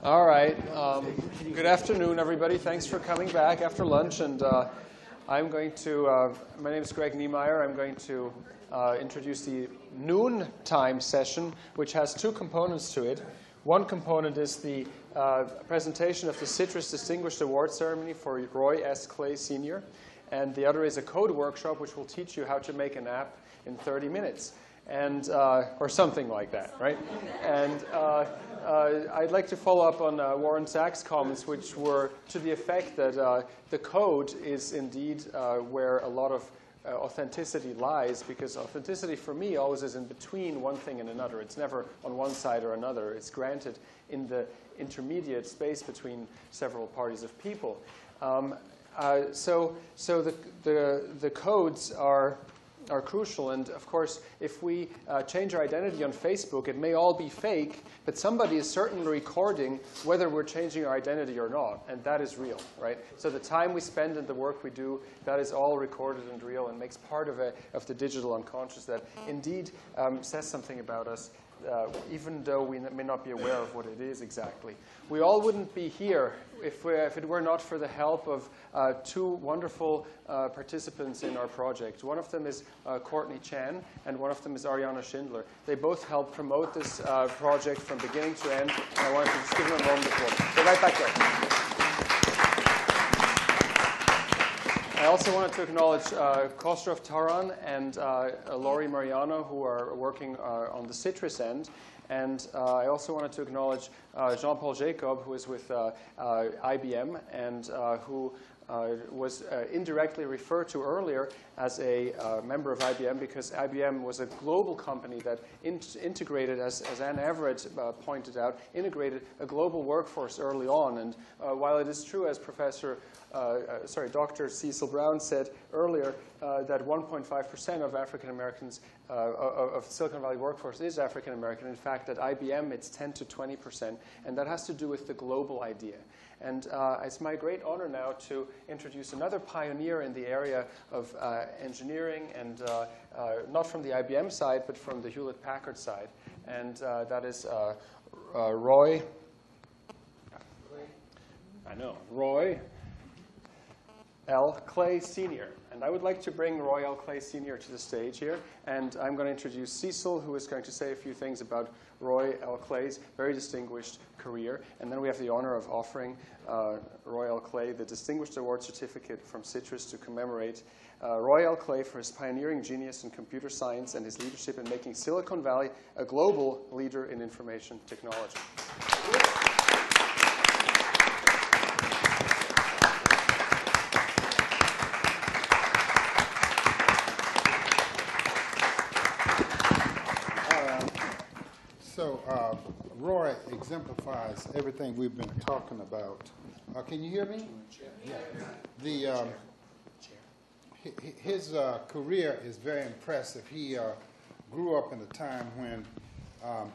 All right. Good afternoon, everybody. Thanks for coming back after lunch. And I'm going to, my name is Greg Niemeyer. I'm going to introduce the noontime session, which has two components to it. One component is the presentation of the CITRIS Distinguished Award Ceremony for Roy S. Clay Sr. And the other is a code workshop, which will teach you how to make an app in 30 minutes. And, or something like that, right? And I'd like to follow up on Warren Sack's comments, which were to the effect that the code is indeed where a lot of authenticity lies, because authenticity for me always is in between one thing and another. It's never on one side or another. It's granted in the intermediate space between several parties of people. So the codes are crucial. And of course, if we change our identity on Facebook, it may all be fake, but somebody is certainly recording whether we're changing our identity or not. And that is real, right? So the time we spend and the work we do, that is all recorded and real and makes part of the digital unconscious that indeed says something about us, even though we may not be aware of what it is exactly. We all wouldn't be here if it were not for the help of two wonderful participants in our project. One of them is Courtney Chan, and one of them is Ariana Schindler. They both helped promote this project from beginning to end, and I wanted to just give them a moment of applause. So right back there. I also wanted to acknowledge Kostrov Taran and Laurie Mariano, who are working on the CITRIS end. And I also wanted to acknowledge Jean-Paul Jacob, who is with IBM and who was indirectly referred to earlier as a member of IBM, because IBM was a global company that integrated, as Anne Everett pointed out, integrated a global workforce early on. And while it is true, as Dr. Cecil Brown said earlier, that 1.5% of African Americans of Silicon Valley workforce is African American. In fact, at IBM, it's 10 to 20%, and that has to do with the global idea. And it's my great honor now to introduce another pioneer in the area of engineering, and not from the IBM side, but from the Hewlett-Packard side. And that is Roy. I know, Roy L. Clay Sr. And I would like to bring Roy L. Clay Sr. to the stage here. And I'm going to introduce Cecil, who is going to say a few things about Roy L. Clay's very distinguished career. And then we have the honor of offering Roy L. Clay the Distinguished Award Certificate from CITRIS to commemorate Roy L. Clay for his pioneering genius in computer science and his leadership in making Silicon Valley a global leader in information technology. So Roy exemplifies everything we've been talking about. Can you hear me? Yeah. His career is very impressive. He grew up in a time when,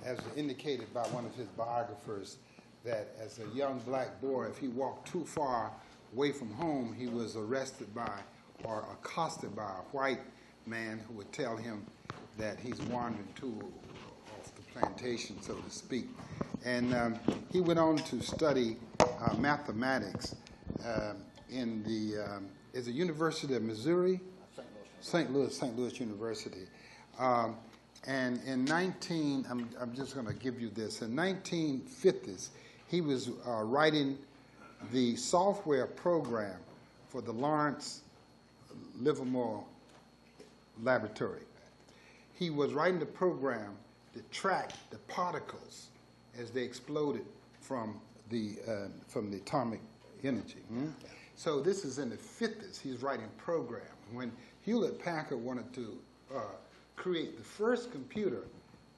as indicated by one of his biographers, that as a young black boy, if he walked too far away from home, he was arrested by or accosted by a white man who would tell him that he's wandering too off the plantation, so to speak. And he went on to study mathematics in the University of Missouri? St. Louis University. And in I'm just going to give you this. In 1950s, he was writing the software program for the Lawrence Livermore Laboratory. He was writing the program to track the particles as they exploded from the atomic energy. So this is in the 50s. He's writing program. When Hewlett-Packard wanted to create the first computer,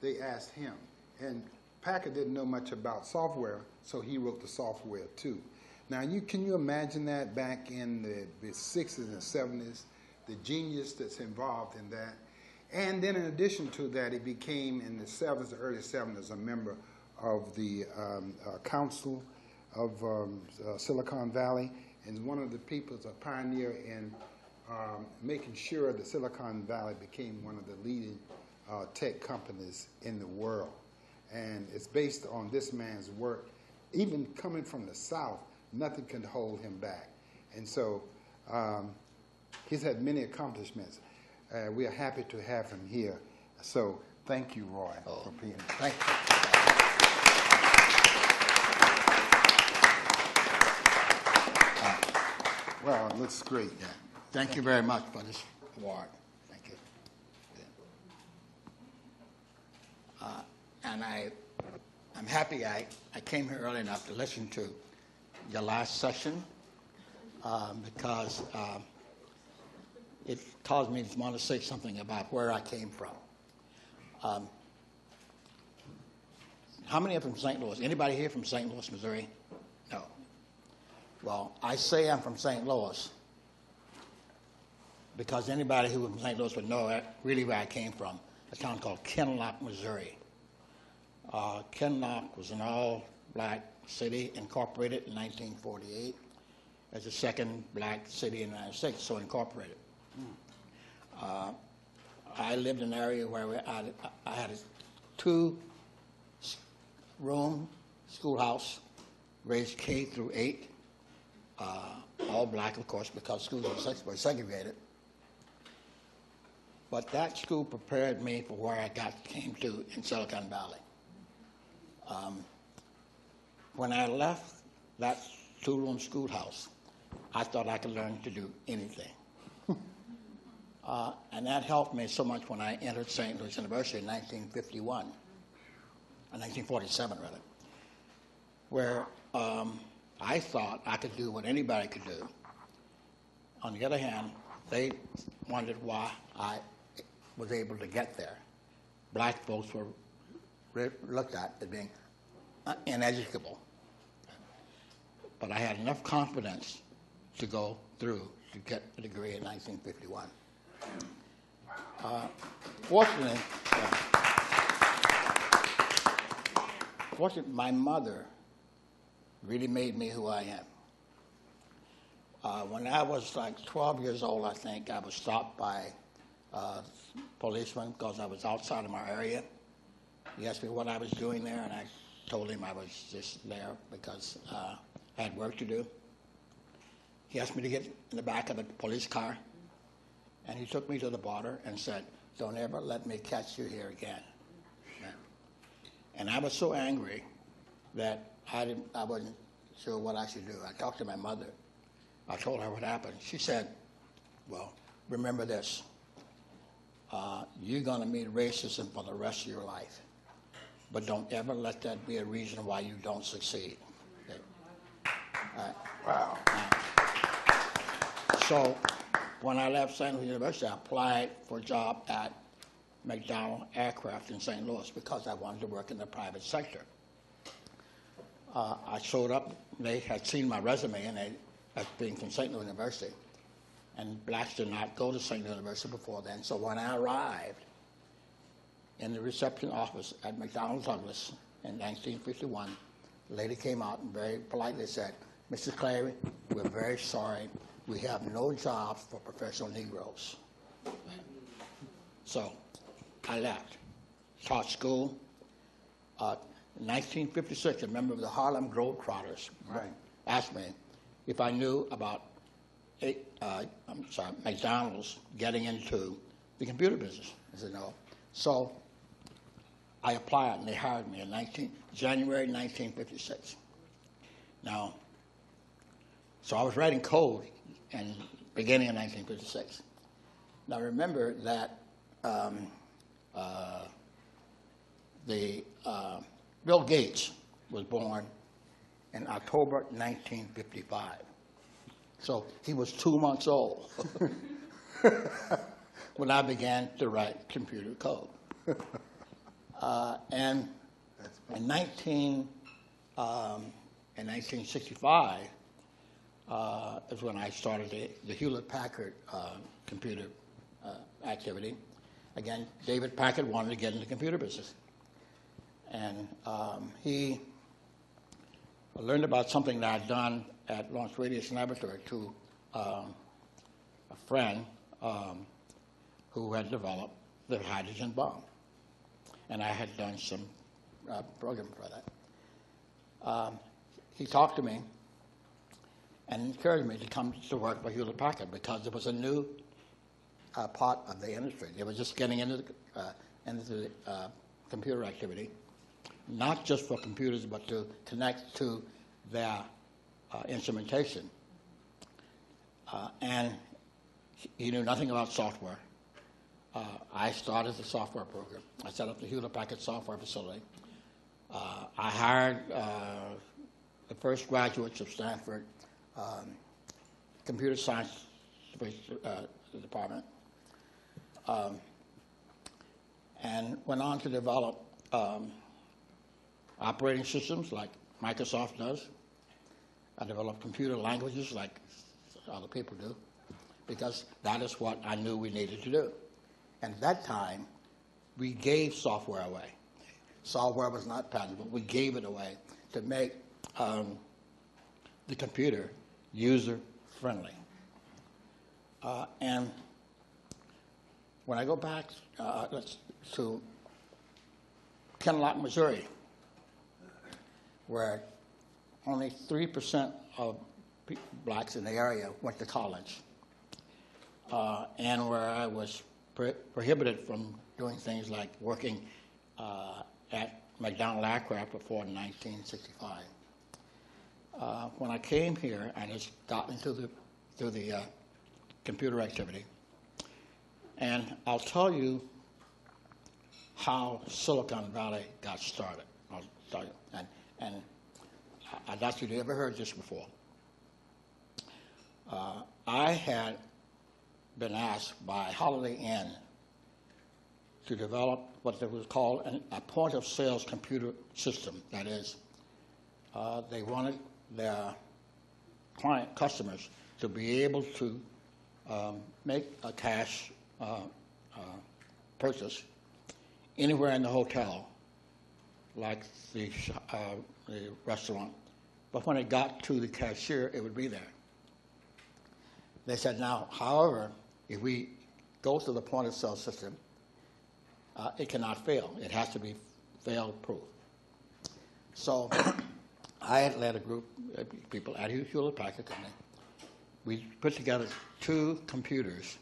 they asked him. And Packard didn't know much about software, so he wrote the software too. Now, can you imagine that back in the 60s and 70s, the genius that's involved in that? And then in addition to that, he became, in the 70s, the early 70s, a member of the Council of Silicon Valley, and one of the people is a pioneer in making sure that Silicon Valley became one of the leading tech companies in the world. And it's based on this man's work even coming from the South, nothing can hold him back. And so he's had many accomplishments. We are happy to have him here. So thank you, Roy, for being here. Thank you. Well, it looks great. Yeah. Thank you very much for this award. Thank you. And I'm happy I came here early enough to listen to your last session because it caused me to want to say something about where I came from. How many are from St. Louis? Anybody here from St. Louis, Missouri? No. Well, I say I'm from St. Louis because anybody who was from St. Louis would know really where I came from, a town called Kinloch, Missouri. Kinloch was an all-black city incorporated in 1948 as the second black city in the United States, so incorporated. I lived in an area where I had a two-room schoolhouse, raised K through 8, all black, of course, because schools were segregated. But that school prepared me for where I came to in Silicon Valley. When I left that two-room schoolhouse, I thought I could learn to do anything. And that helped me so much when I entered St. Louis University in 1947, rather, where I thought I could do what anybody could do. On the other hand, they wondered why I was able to get there. Black folks were looked at as being ineducable. But I had enough confidence to go through to get a degree in 1951. Fortunately, my mother really made me who I am. When I was like 12 years old, I think, I was stopped by a policeman because I was outside of my area. He asked me what I was doing there, and I told him I was just there because I had work to do. He asked me to get in the back of a police car, and he took me to the border and said, "Don't ever let me catch you here again." And I was so angry that I wasn't sure what I should do. I talked to my mother. I told her what happened. She said, "Well, remember this. You're going to meet racism for the rest of your life, but don't ever let that be a reason why you don't succeed." Okay. Wow. So when I left St. Louis University, I applied for a job at McDonnell Aircraft in St. Louis because I wanted to work in the private sector. I showed up. They had seen my resume, and they, as being from St. Louis University, and blacks did not go to St. Louis University before then. So when I arrived in the reception office at McDonnell Douglas in 1951, the lady came out and very politely said, "Mr. Clary, we're very sorry. We have no jobs for professional Negroes." So I left, taught school. In 1956, a member of the Harlem Globetrotters asked me if I knew about McDonald's getting into the computer business. I said no. So I applied, and they hired me in January 1956. Now, so I was writing code in beginning of 1956. Now remember that Bill Gates was born in October 1955. So he was 2 months old when I began to write computer code. And in 1965 is when I started the Hewlett-Packard computer activity. Again, David Packard wanted to get into the computer business. And he learned about something that I'd done at Lawrence Radius Laboratory to a friend who had developed the hydrogen bomb. And I had done some program for that. he talked to me and encouraged me to come to work for Hewlett Packard because it was a new part of the industry. They were just getting into the computer activity, not just for computers, but to connect to their instrumentation. And he knew nothing about software. I started the software program. I set up the Hewlett Packard software facility. I hired the first graduates of Stanford computer science department, and went on to develop operating systems like Microsoft does. I developed computer languages like other people do, because that is what I knew we needed to do. And at that time, we gave software away. Software was not patentable. We gave it away to make the computer user-friendly. And when I go back to Kenlock, Missouri, where only 3% of blacks in the area went to college, and where I was prohibited from doing things like working at McDonnell Aircraft before 1965. When I came here, I just got into the computer activity, and I'll tell you how Silicon Valley got started. I'll tell you, and I doubt you'd ever heard this before. I had been asked by Holiday Inn to develop what was called a point-of-sales computer system. That is, they wanted their customers to be able to make a cash purchase anywhere in the hotel, like the restaurant. But when it got to the cashier, it would be there. They said, now, however, if we go to the point-of-sale system, it cannot fail. It has to be fail-proof. So I had led a group of people at Hewlett Packard Company. We put together 2 computers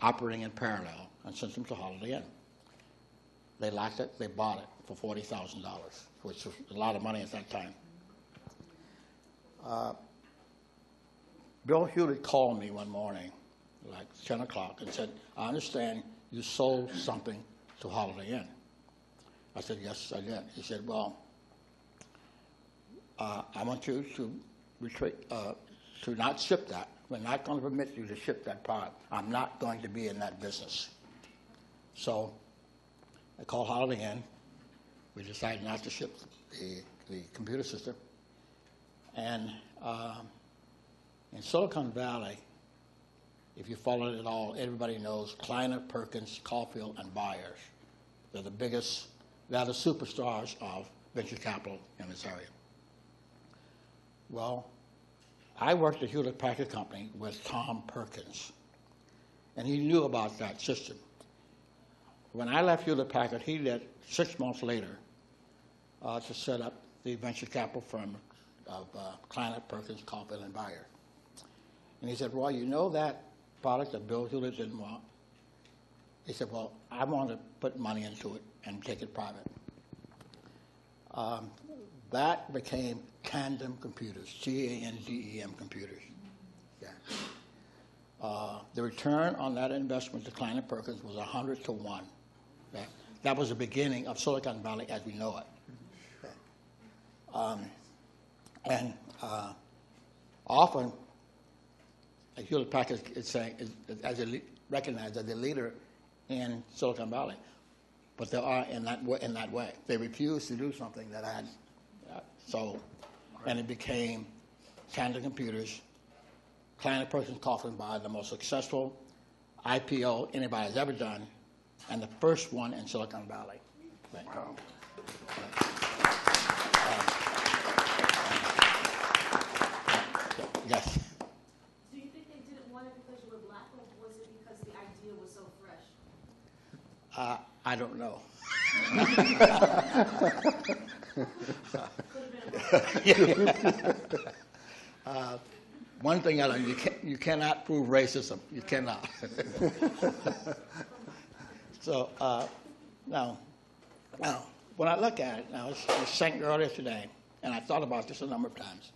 operating in parallel and sent them to Holiday Inn. They liked it. They bought it for $40,000, which was a lot of money at that time. Bill Hewlett called me one morning, like 10 o'clock, and said, I understand you sold something to Holiday Inn. I said, yes, I did. He said, well, I want you to retreat, to not ship that. We're not going to permit you to ship that product. I'm not going to be in that business. So I called Holiday Inn. We decided not to ship the computer system. And in Silicon Valley, if you follow it at all, everybody knows Kleiner, Perkins, Caulfield, and Byers. They're the biggest, they're the superstars of venture capital in this area. Well, I worked at Hewlett Packard Company with Tom Perkins, and he knew about that system. When I left Hewlett Packard, he left 6 months later to set up the venture capital firm of Kleiner, Perkins, Caulfield, and Byers. And he said, well, you know that product that Bill Hewlett didn't want? He said, well, I want to put money into it and take it private. That became Tandem Computers, T-A-N-D-E-M computers. Yeah. The return on that investment to Kleiner Perkins was 100 to 1. Okay? That was the beginning of Silicon Valley as we know it. Okay? Often, Hewlett Packard is recognized as the leader in Silicon Valley, but they are in that way. They refused to do something that I had sold, and it became Tandem Computers, Kleiner Perkins, Caulfield, Byers, the most successful IPO anybody has ever done, and the first one in Silicon Valley. Wow. Yes. Do you think they didn't want it because you were black, or was it because the idea was so fresh? I don't know. Could have been a One thing I learned, you cannot prove racism. You cannot. So now, when I look at it, now, I was saying earlier today, and I thought about this a number of times.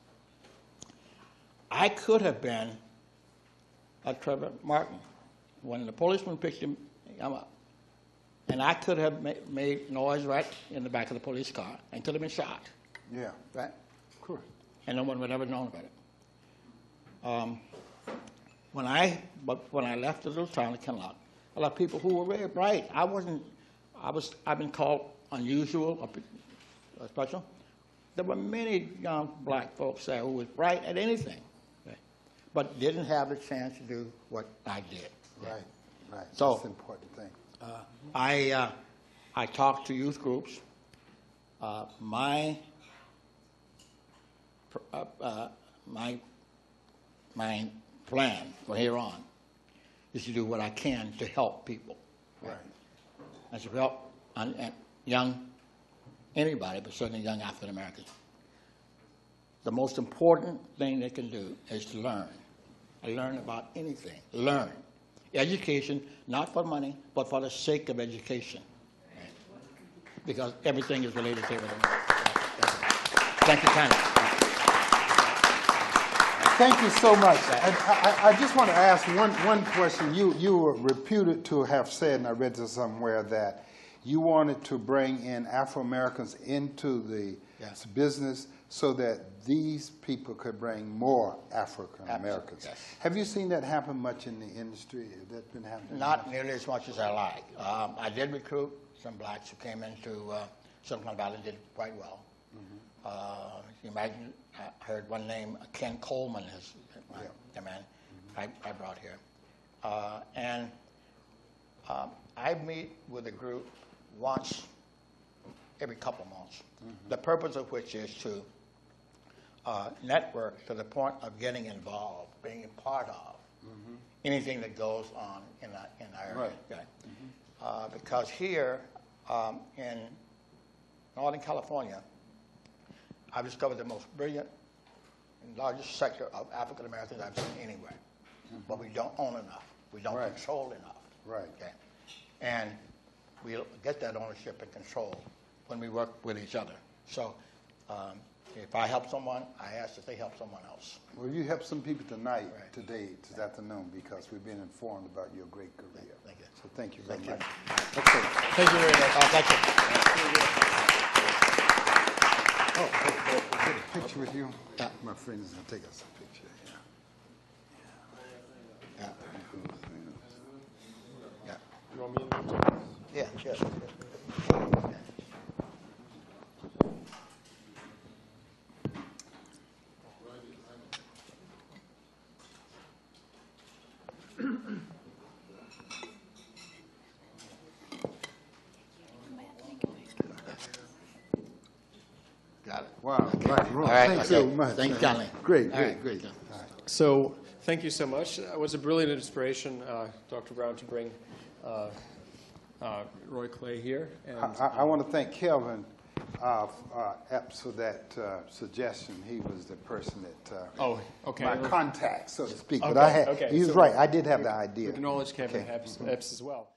I could have been a Trevor Martin. When the policeman picked him up, and I could have made noise right in the back of the police car and could have been shot. Yeah, Right? of course. And no one would ever known about it. When I left the little town of Kenlock, a lot of people who were very bright. I've been called unusual or special. There were many young black folks there who was bright at anything, okay, but didn't have the chance to do what I did. Right, right. So, that's an important thing. I talked to youth groups. My plan from here on is to do what I can to help people. Right. And to help anybody, but certainly young African Americans. The most important thing they can do is to learn. Learn about anything. Learn. Education, not for money, but for the sake of education. Right? Because everything is related to everything. Thank you kindly. Thank you so much. I just want to ask one question. You were reputed to have said, and I read this somewhere, that you wanted to bring in Afro-Americans into the business so that these people could bring more African-Americans. Yes. Have you seen that happen much in the industry? Has that been happening? Not nearly as much as I like. I did recruit some blacks who came into Silicon Valley and did quite well. You imagine, I heard one name, Ken Coleman, is the man I brought here. And I meet with a group once every couple months, the purpose of which is to network to the point of getting involved, being a part of anything that goes on in our area. Right. Okay? Because here in Northern California, I've discovered the most brilliant and largest sector of African Americans I've seen anywhere. But we don't own enough. We don't control enough. Right. Okay? And we'll get that ownership and control when we work with each other. So if I help someone, I ask that they help someone else. Well, you helped some people tonight, today, this afternoon, because we've been informed about your great career. Thank you. So thank you very Thank much. you. Okay. Thank you very much. Thank you. Oh, get a picture with you? Yeah. My friend is going to take us a picture. Yeah. Yeah. You want me to? Yeah, sure. Got it. Wow. Right. All right. Thanks so much. Thank you kindly. Great, All great, right. great. So thank you so much. That was a brilliant inspiration, Dr. Brown, to bring Roy Clay here. And I want to thank Kelvin Epps for that suggestion. He was the person that my contact, so to speak. But Okay, okay. he was So right. I did have the idea. acknowledge Kevin Epps as well.